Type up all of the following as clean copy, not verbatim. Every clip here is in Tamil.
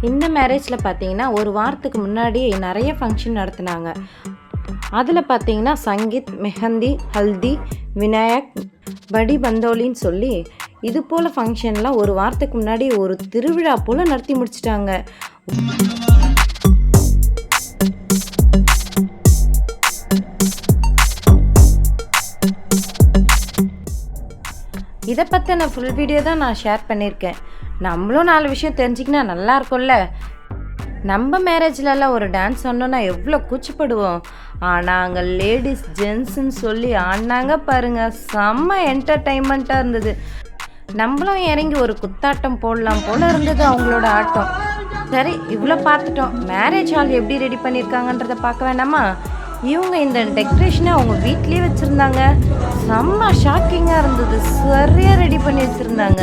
இந்த மேரேஜில் பார்த்தீங்கன்னா ஒரு வாரத்துக்கு முன்னாடி நிறைய ஃபங்க்ஷன் நடத்துனாங்க. அதில் பார்த்தீங்கன்னா சங்கீத், மெஹந்தி, ஹல்தி, விநாயக், படி பந்தோலின்னு சொல்லி இது போல் ஃபங்க்ஷன்லாம் ஒரு வாரத்துக்கு முன்னாடி ஒரு திருவிழா போல் நடத்தி முடிச்சிட்டாங்க. இதை பற்றின ஃபுல் வீடியோ தான் நான் ஷேர் பண்ணியிருக்கேன். நம்மளும் 4 விஷயம் தெரிஞ்சிக்கினா நல்லா இருக்கும்ல. நம்ம மேரேஜ்லலாம் ஒரு டான்ஸ் சொன்னோன்னா எவ்வளோ கூச்சப்படுவோம். ஆனால் அங்கே லேடிஸ் ஜென்ஸுன்னு சொல்லி ஆடினாங்க பாருங்கள், செம்ம என்டர்டைன்மெண்ட்டாக இருந்தது. நம்மளும் இறங்கி ஒரு குத்தாட்டம் போடலாம் போல் இருந்தது அவங்களோட ஆட்டம். சரி, இவ்வளோ பார்த்துட்டோம். மேரேஜ் ஹால் எப்படி ரெடி பண்ணியிருக்காங்கன்றதை பார்க்க வேண்டாமா? இவங்க இந்த டெக்கரேஷனை அவங்க வீட்லேயே வச்சுருந்தாங்க. செம்ம ஷாக்கிங்காக இருந்தது. சரியாக ரெடி பண்ணி வச்சுருந்தாங்க.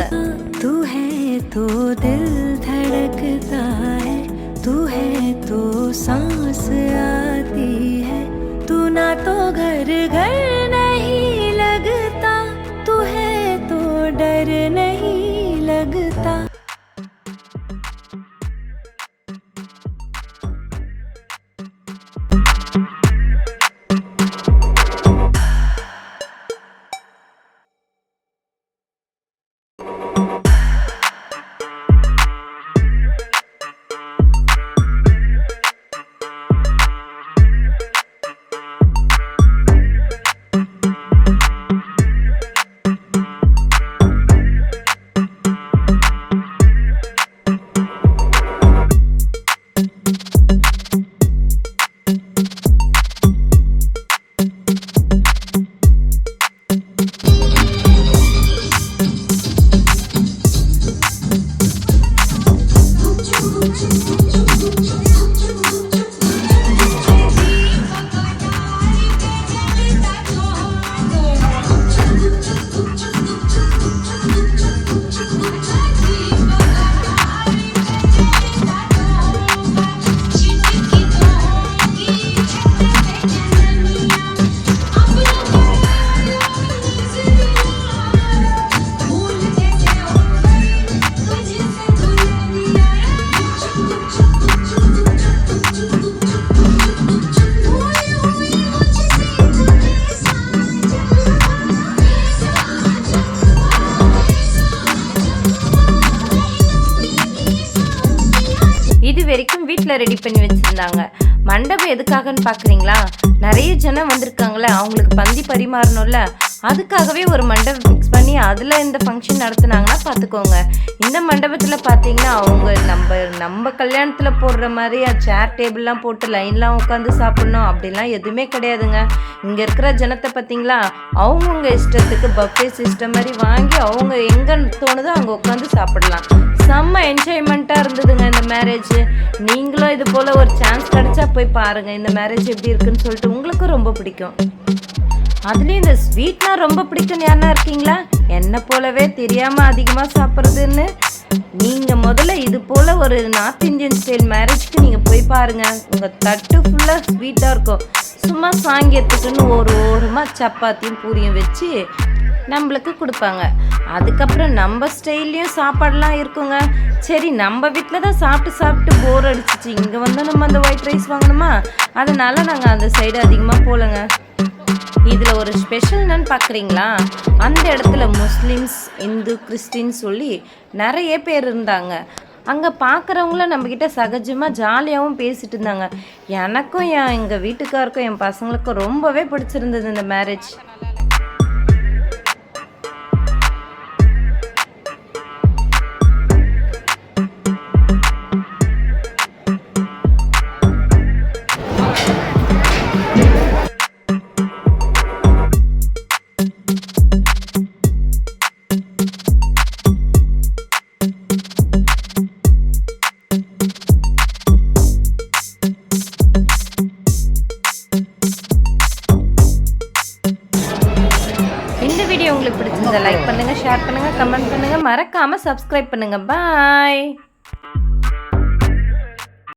तू है तो दिल धड़कता है, तू है तो सांस आती है, तू ना तो घर घर नहीं लगता, तू है तो डर नहीं लगता. இது வரைக்கும் வீட்டில் ரெடி பண்ணி வச்சுருந்தாங்க. மண்டபம் எதுக்காகன்னு பார்க்குறீங்களா? நிறைய ஜனம் வந்திருக்காங்களே, அவங்களுக்கு பந்தி பரிமாறணும்ல, அதுக்காகவே ஒரு மண்டபம் ஃபிக்ஸ் பண்ணி அதில் இந்த ஃபங்க்ஷன் நடத்துனாங்கன்னா பார்த்துக்கோங்க. இந்த மண்டபத்தில் பார்த்தீங்கன்னா அவங்க நம்ம கல்யாணத்தில் போடுற மாதிரி சேர் டேபிள்லாம் போட்டு லைன்லாம் உட்காந்து சாப்பிட்ணும் அப்படிலாம் எதுவுமே கிடையாதுங்க. இங்கே இருக்கிற ஜனத்தை பார்த்தீங்களா, அவங்கவுங்க இஷ்டத்துக்கு பஃபே சிஸ்டம் மாதிரி வாங்கி அவங்க எங்கே தோணுதோ அங்கே உட்காந்து சாப்பிடலாம். செம்ம என்ஜாய்மெண்ட்டாக இருந்ததுங்க இந்த மேரேஜ். நீங்களும் இது போல் ஒரு சான்ஸ் கிடச்சா போய் பாருங்கள் இந்த மேரேஜ் எப்படி இருக்குன்னு சொல்லிட்டு உங்களுக்கும் ரொம்ப பிடிக்கும். அதுலேயும் இந்த ஸ்வீட்னா ரொம்ப பிடிக்கும்னு யாருன்னா இருக்கீங்களா? என்னை போலவே தெரியாமல் அதிகமாக சாப்பிட்றதுன்னு நீங்கள் முதல்ல இது போல் ஒரு நார்த் இந்தியன் ஸ்டைல் மேரேஜ்க்கு நீங்கள் போய் பாருங்கள். உங்கள் தட்டு ஃபுல்லாக ஸ்வீட்டாக இருக்கும். சும்மா சாங்கியத்துக்குன்னு ஒரு ஓரமாக சப்பாத்தியும் பூரியும் வச்சு நம்மளுக்கு கொடுப்பாங்க. அதுக்கப்புறம் நம்ம ஸ்டைல்லையும் சாப்பாடெலாம் இருக்குங்க. சரி, நம்ம வீட்டில் தான் சாப்பிட்டு போர் அடிச்சிச்சு, இங்கே வந்து நம்ம அந்த ஒயிட் ரைஸ் வாங்கணுமா, அதனால் நாங்கள் அந்த சைடு அதிகமாக போகலங்க. இதில் ஒரு ஸ்பெஷல் என்னன்னு பார்க்குறீங்களா? அந்த இடத்துல முஸ்லீம்ஸ், இந்து, கிறிஸ்டின் சொல்லி நிறைய பேர் இருந்தாங்க. அங்கே பார்க்குறவங்கள நம்மக்கிட்ட சகஜமாக ஜாலியாகவும் பேசிகிட்டு இருந்தாங்க. எனக்கும் எங்கள் வீட்டுக்காருக்கும் என் பசங்களுக்கும் ரொம்பவே பிடிச்சிருந்தது இந்த மேரேஜ். கமெண்ட் பண்ணுங்கள், மறக்காமல் சப்ஸ்கிரைப் பண்ணுங்கள். பாய்.